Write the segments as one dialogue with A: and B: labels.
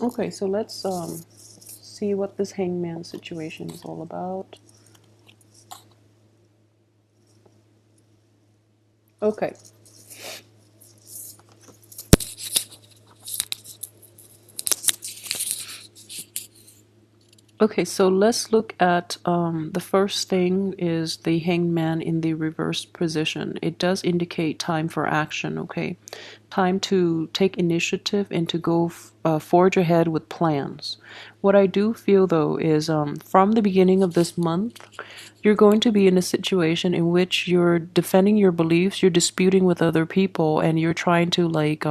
A: Okay, so let's see what this hangman situation is all about. Okay. Okay, so let's look at the first thing is the hangman in the reverse position. It does indicate time for action, okay? Time to take initiative and to go forge ahead with plans. What I do feel though is from the beginning of this month, you're going to be in a situation in which you're defending your beliefs, you're disputing with other people, and you're trying to like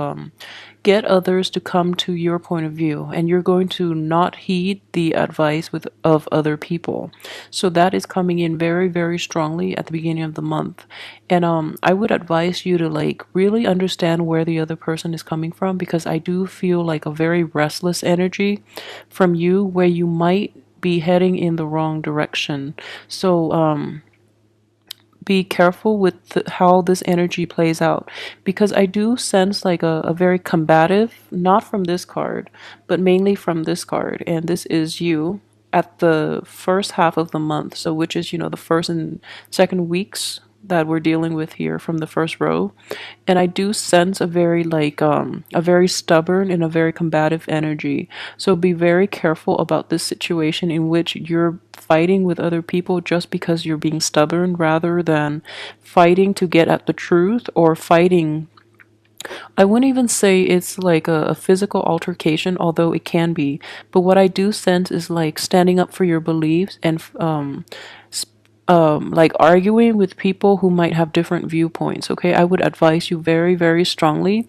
A: get others to come to your point of view, and you're going to not heed the advice of other people. So that is coming in very, very strongly at the beginning of the month. And I would advise you to like really understand where the other person is coming from, because I do feel like a very restless energy from you where you might be heading in the wrong direction. So be careful with how this energy plays out, because I do sense like a very combative, not from this card, but mainly from this card. And this is you at the first half of the month. So, which is, the first and second weeks that we're dealing with here from the first row. And I do sense a very like a very stubborn and a very combative energy. So be very careful about this situation in which you're fighting with other people just because you're being stubborn, rather than fighting to get at the truth, or fighting. I wouldn't even say it's like a physical altercation, although it can be. But what I do sense is like standing up for your beliefs, and like arguing with people who might have different viewpoints. Okay, I would advise you very, very strongly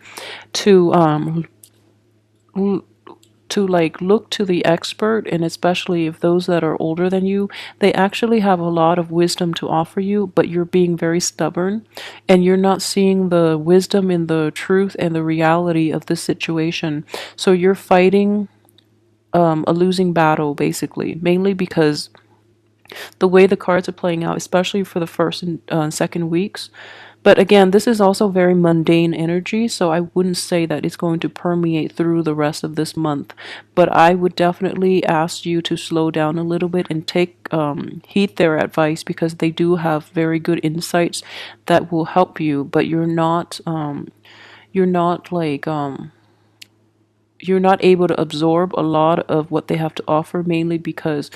A: to to like look to the expert, and especially if those that are older than you, they actually have a lot of wisdom to offer you, but you're being very stubborn, and you're not seeing the wisdom in the truth and the reality of this situation. So you're fighting a losing battle, basically, mainly because the way the cards are playing out, especially for the first and second weeks. But again, this is also very mundane energy, so I wouldn't say that it's going to permeate through the rest of this month. But I would definitely ask you to slow down a little bit and take heed their advice, because they do have very good insights that will help you. But you're not like you're not able to absorb a lot of what they have to offer, mainly because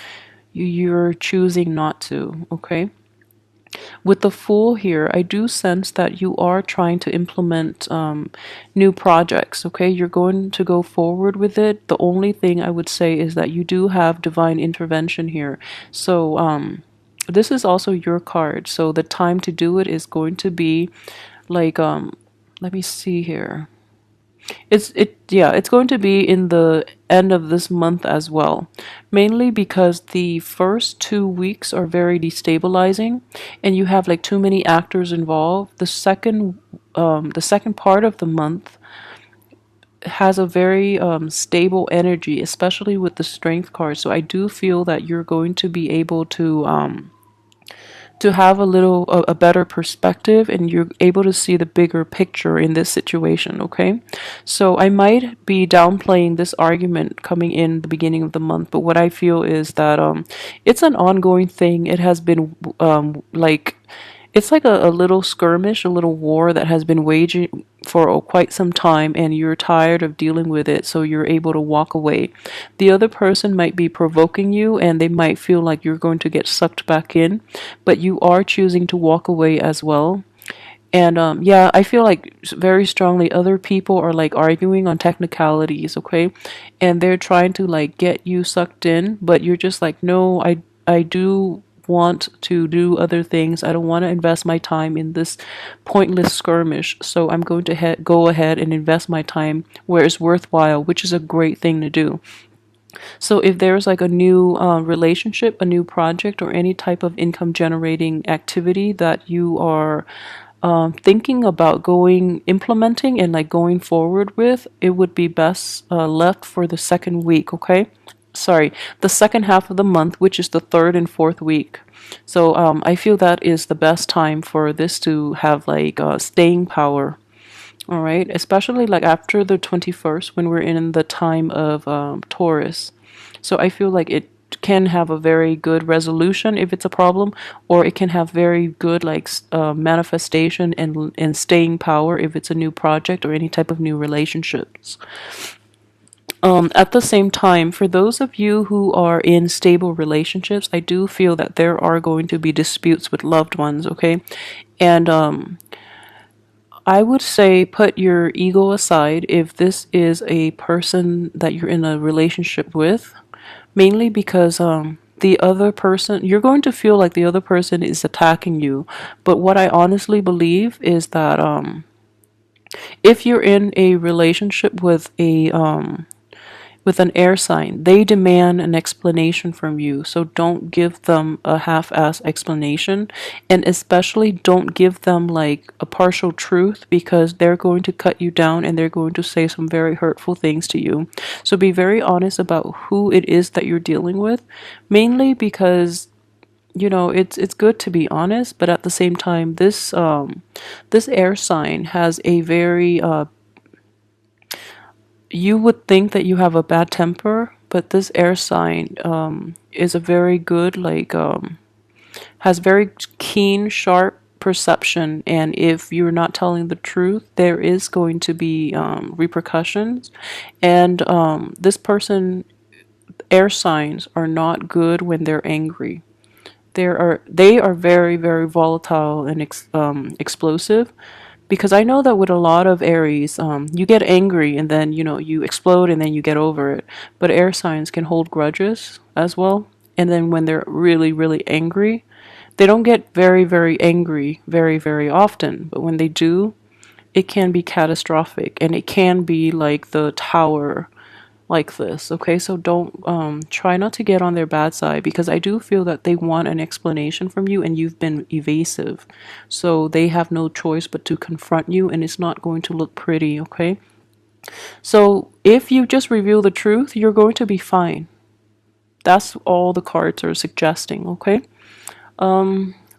A: you're choosing not to. Okay. With the Fool here, I do sense that you are trying to implement new projects. Okay, you're going to go forward with it. The only thing I would say is that you do have divine intervention here. So this is also your card. So the time to do it is going to be like let me see here. It's going to be in the end of this month as well. Mainly because the first 2 weeks are very destabilizing, and you have like too many actors involved. The second part of the month has a very stable energy, especially with the strength card. So I do feel that you're going to be able to have a better perspective, and you're able to see the bigger picture in this situation. Okay, so I might be downplaying this argument coming in the beginning of the month, but what I feel is that it's an ongoing thing. It has been like it's like a little skirmish, a little war that has been waging for quite some time, and you're tired of dealing with it, so you're able to walk away. The other person might be provoking you, and they might feel like you're going to get sucked back in, but you are choosing to walk away as well. And yeah, I feel like very strongly other people are like arguing on technicalities, okay? And they're trying to like get you sucked in, but you're just like, no, I do want to do other things. I don't want to invest my time in this pointless skirmish. So I'm going to go ahead and invest my time where it's worthwhile, which is a great thing to do. So if there's like a new relationship, a new project, or any type of income generating activity that you are thinking about implementing and like going forward with, it would be best left for the second week, okay? Sorry, the second half of the month, which is the third and fourth week. So I feel that is the best time for this to have like staying power. All right, especially like after the 21st when we're in the time of Taurus. So I feel like it can have a very good resolution if it's a problem, or it can have very good like manifestation and staying power if it's a new project or any type of new relationships. At the same time, for those of you who are in stable relationships, I do feel that there are going to be disputes with loved ones, okay? And I would say put your ego aside if this is a person that you're in a relationship with, mainly because the other person, you're going to feel like the other person is attacking you. But what I honestly believe is that if you're in a relationship with an air sign, they demand an explanation from you. So don't give them a half ass explanation. And especially don't give them like a partial truth because they're going to cut you down and they're going to say some very hurtful things to you. So be very honest about who it is that you're dealing with, mainly because it's good to be honest, but at the same time this air sign has a very you would think that you have a bad temper, but this air sign is a very good, like, has very keen, sharp perception. And if you're not telling the truth, there is going to be repercussions. And this person, air signs are not good when they're angry. They are very very volatile and explosive, because I know that with a lot of Aries, you get angry and then you explode and then you get over it. But air signs can hold grudges as well, and then when they're really really angry, they don't get very very angry very very often. But when they do, it can be catastrophic, and it can be like the tower like this. Okay, so don't try not to get on their bad side, because I do feel that they want an explanation from you and you've been evasive. So they have no choice but to confront you, and it's not going to look pretty. Okay, so if you just reveal the truth, you're going to be fine. That's all the cards are suggesting. Okay,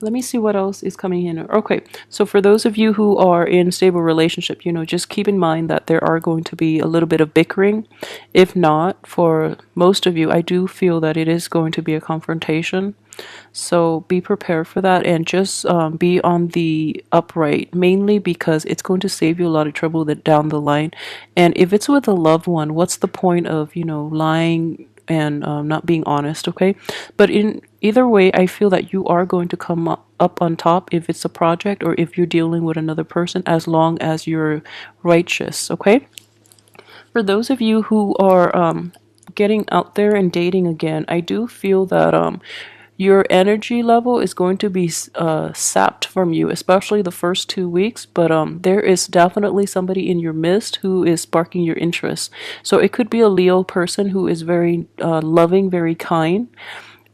A: let me see what else is coming in. Okay, so for those of you who are in stable relationship, just keep in mind that there are going to be a little bit of bickering. If not, for most of you, I do feel that it is going to be a confrontation. So be prepared for that, and just be on the upright, mainly because it's going to save you a lot of trouble down the line. And if it's with a loved one, what's the point of lying and not being honest? Okay, but in either way, I feel that you are going to come up on top if it's a project or if you're dealing with another person, as long as you're righteous. Okay, for those of you who are getting out there and dating again, I do feel that your energy level is going to be sapped from you, especially the first 2 weeks. But there is definitely somebody in your midst who is sparking your interest. So it could be a Leo person who is very loving, very kind,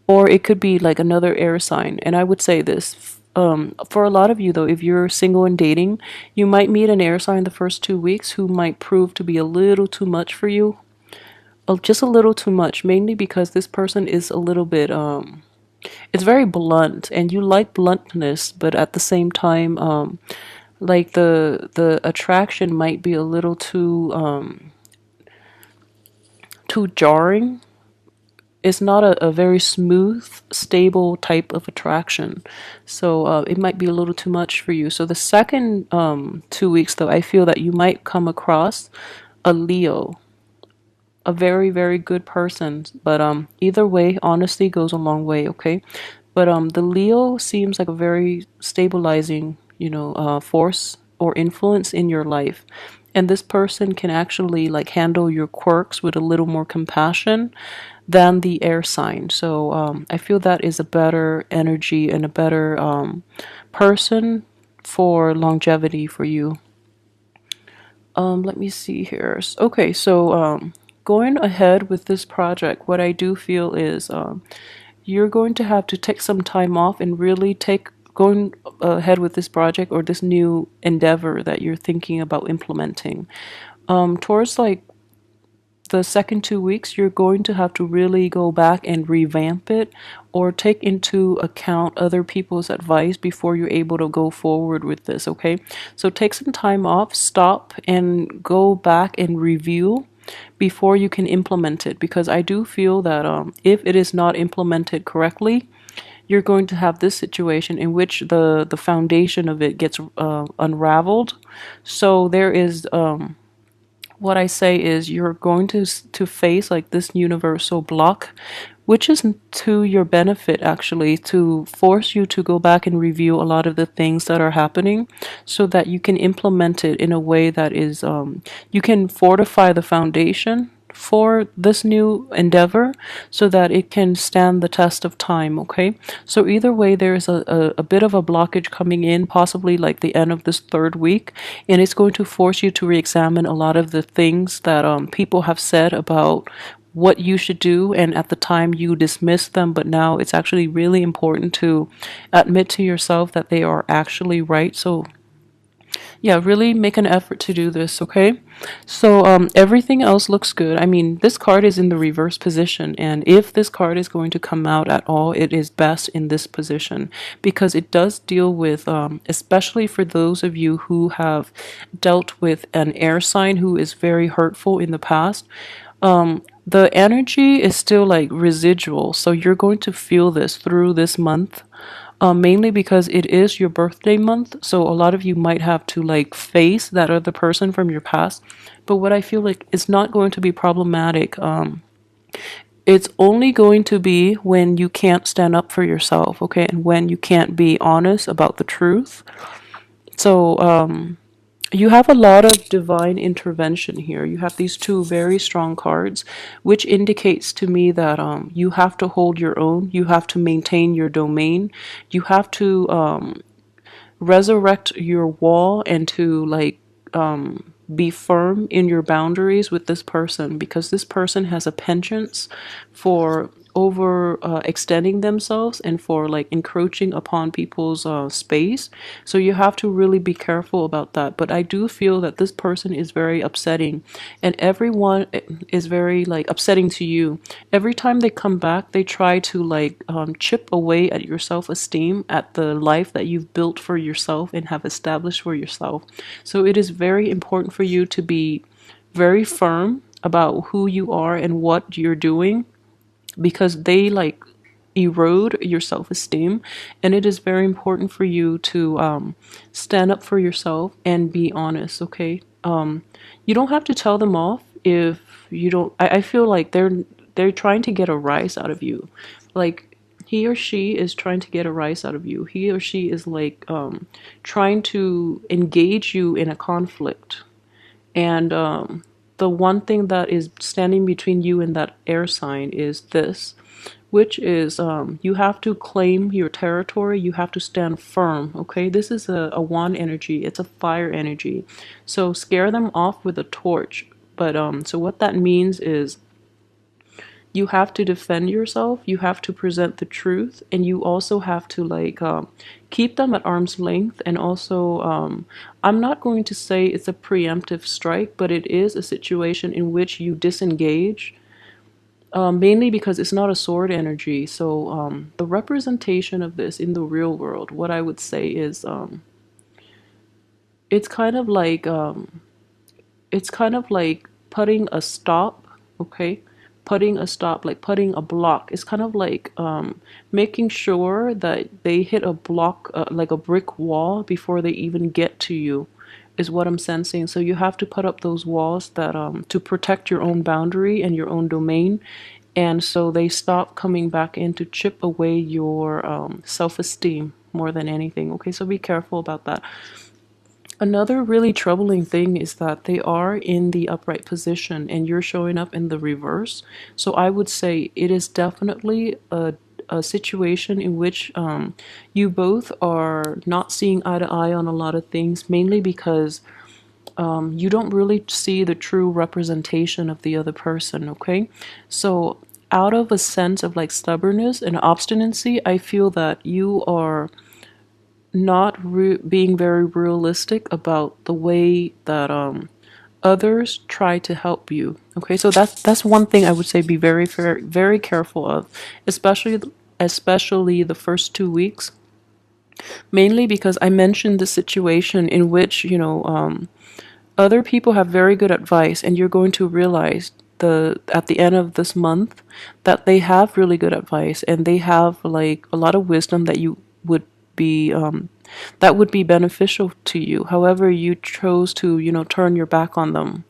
A: or it could be like another air sign. And I would say this. For a lot of you, though, if you're single and dating, you might meet an air sign the first 2 weeks who might prove to be a little too much for you. Just a little too much, mainly because this person is a little bit it's very blunt, and you like bluntness, but at the same time like the attraction might be a little too jarring. It's not a very smooth, stable type of attraction. So it might be a little too much for you. So the second 2 weeks, though, I feel that you might come across a Leo, a very very good person. But either way, honesty goes a long way. Okay, but the Leo seems like a very stabilizing force or influence in your life, and this person can actually like handle your quirks with a little more compassion than the air sign. So I feel that is a better energy and a better person for longevity for you. Let me see here. Okay, so going ahead with this project, what I do feel is you're going to have to take some time off and really take going ahead with this project or this new endeavor that you're thinking about implementing. Towards like the second 2 weeks, you're going to have to really go back and revamp it or take into account other people's advice before you're able to go forward with this, okay? So take some time off, stop, and go back and review before you can implement it, because I do feel that if it is not implemented correctly, you're going to have this situation in which the foundation of it gets unraveled. So there is what I say is you're going to face like this universal block, which is to your benefit actually, to force you to go back and review a lot of the things that are happening so that you can implement it in a way that is you can fortify the foundation for this new endeavor so that it can stand the test of time, okay? So either way, there's a bit of a blockage coming in, possibly like the end of this third week, and it's going to force you to re-examine a lot of the things that people have said about what you should do, and at the time you dismissed them, but now it's actually really important to admit to yourself that they are actually right. So yeah, really make an effort to do this, okay? So everything else looks good. I mean, this card is in the reverse position, and if this card is going to come out at all, it is best in this position because it does deal with, especially for those of you who have dealt with an air sign who is very hurtful in the past. The energy is still like residual, so you're going to feel this through this month, mainly because it is your birthday month. So a lot of you might have to like face that other person from your past. But what I feel like is not going to be problematic. It's only going to be when you can't stand up for yourself, okay, and when you can't be honest about the truth. So you have a lot of divine intervention here. You have these two very strong cards, which indicates to me that you have to hold your own. You have to maintain your domain. You have to resurrect your wall and to like be firm in your boundaries with this person, because this person has a penchant for over extending themselves and for like encroaching upon people's space. So you have to really be careful about that. But I do feel that this person is very upsetting, and everyone is very like upsetting to you. Every time they come back, they try to like chip away at your self-esteem, at the life that you've built for yourself and have established for yourself. So it is very important for you to be very firm about who you are and what you're doing, because they like erode your self-esteem, and it is very important for you to stand up for yourself and be honest, okay? You don't have to tell them off if you don't. I feel like they're trying to get a rise out of you, like he or she is trying to get a rise out of you. He or she is like trying to engage you in a conflict, and the one thing that is standing between you and that air sign is this, which is you have to claim your territory. You have to stand firm, okay? This is a wand energy. It's a fire energy. So scare them off with a torch. But so what that means is you have to defend yourself, you have to present the truth, and you also have to like keep them at arm's length. And also I'm not going to say it's a preemptive strike, but it is a situation in which you disengage, mainly because it's not a sword energy. So the representation of this in the real world, what I would say is it's kind of like putting a stop, okay? Putting a stop, like putting a block. It's kind of like making sure that they hit a block, like a brick wall, before they even get to you, is what I'm sensing. So you have to put up those walls that to protect your own boundary and your own domain, and so they stop coming back in to chip away your self-esteem more than anything. Okay, so be careful about that. Another really troubling thing is that they are in the upright position and you're showing up in the reverse. So I would say it is definitely a situation in which you both are not seeing eye to eye on a lot of things, mainly because you don't really see the true representation of the other person, okay? So out of a sense of like stubbornness and obstinacy, I feel that you are not being very realistic about the way that others try to help you. Okay, so that's one thing I would say be very very very careful of, especially the first 2 weeks, mainly because I mentioned the situation in which, other people have very good advice, and you're going to realize at the end of this month that they have really good advice, and they have like a lot of wisdom that you would be that would be beneficial to you. However, you chose to, turn your back on them.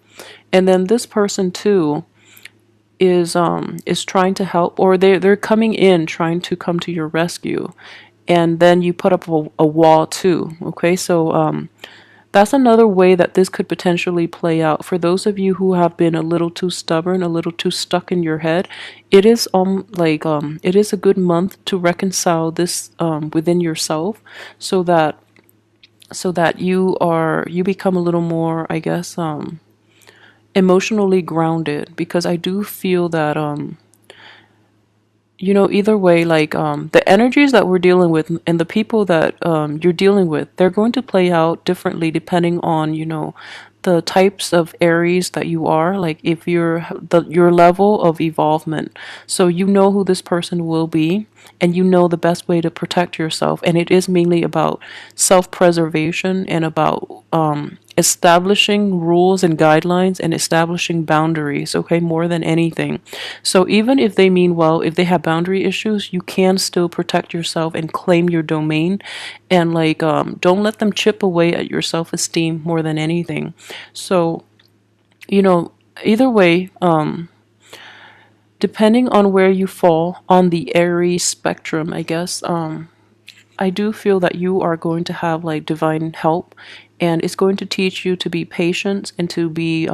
A: And then this person too is trying to help, or they're coming in trying to come to your rescue, and then you put up a wall too. Okay, so that's another way that this could potentially play out. For those of you who have been a little too stubborn, a little too stuck in your head, it is a good month to reconcile this within yourself, so that you become a little more, I guess, emotionally grounded, because I do feel that either way, like the energies that we're dealing with and the people that you're dealing with, they're going to play out differently depending on, the types of Aries that you are, like if your level of evolvement. So you know who this person will be, and you know the best way to protect yourself, and it is mainly about self-preservation and about establishing rules and guidelines and establishing boundaries, okay, more than anything. So even if they mean well, if they have boundary issues, you can still protect yourself and claim your domain, and like don't let them chip away at your self-esteem more than anything. So, you know, either way, depending on where you fall on the Aries spectrum, I guess, I do feel that you are going to have like divine help, and it's going to teach you to be patient and to be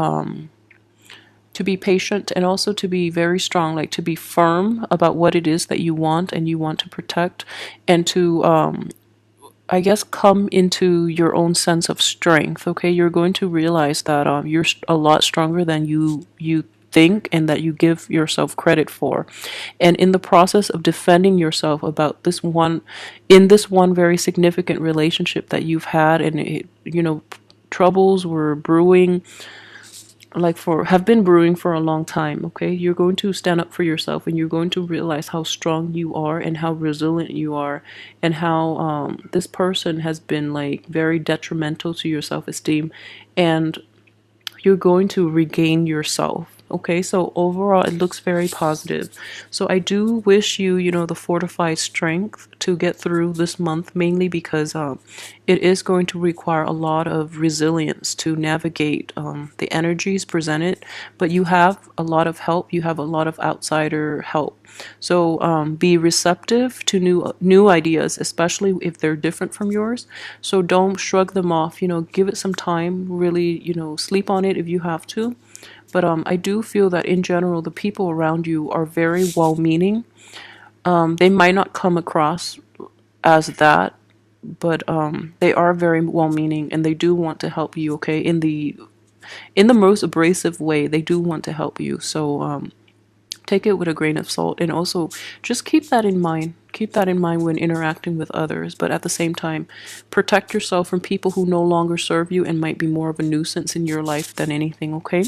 A: patient, and also to be very strong, like to be firm about what it is that you want and you want to protect, and to I guess come into your own sense of strength. Okay, you're going to realize that you're a lot stronger than you think and that you give yourself credit for. And in the process of defending yourself about this one very significant relationship that you've had, and troubles were brewing, like for have been brewing for a long time. Okay, you're going to stand up for yourself, and you're going to realize how strong you are and how resilient you are, and how this person has been like very detrimental to your self-esteem, and you're going to regain yourself. Okay, so overall, it looks very positive. So I do wish you, the fortified strength to get through this month, mainly because it is going to require a lot of resilience to navigate the energies presented. But you have a lot of help. You have a lot of outsider help. So be receptive to new ideas, especially if they're different from yours. So don't shrug them off. Give it some time. Really, sleep on it if you have to. But I do feel that in general, the people around you are very well-meaning. They might not come across as that, but they are very well-meaning, and they do want to help you. Okay, in the most abrasive way, they do want to help you. So take it with a grain of salt, and also just keep that in mind. Keep that in mind when interacting with others, but at the same time, protect yourself from people who no longer serve you and might be more of a nuisance in your life than anything. Okay.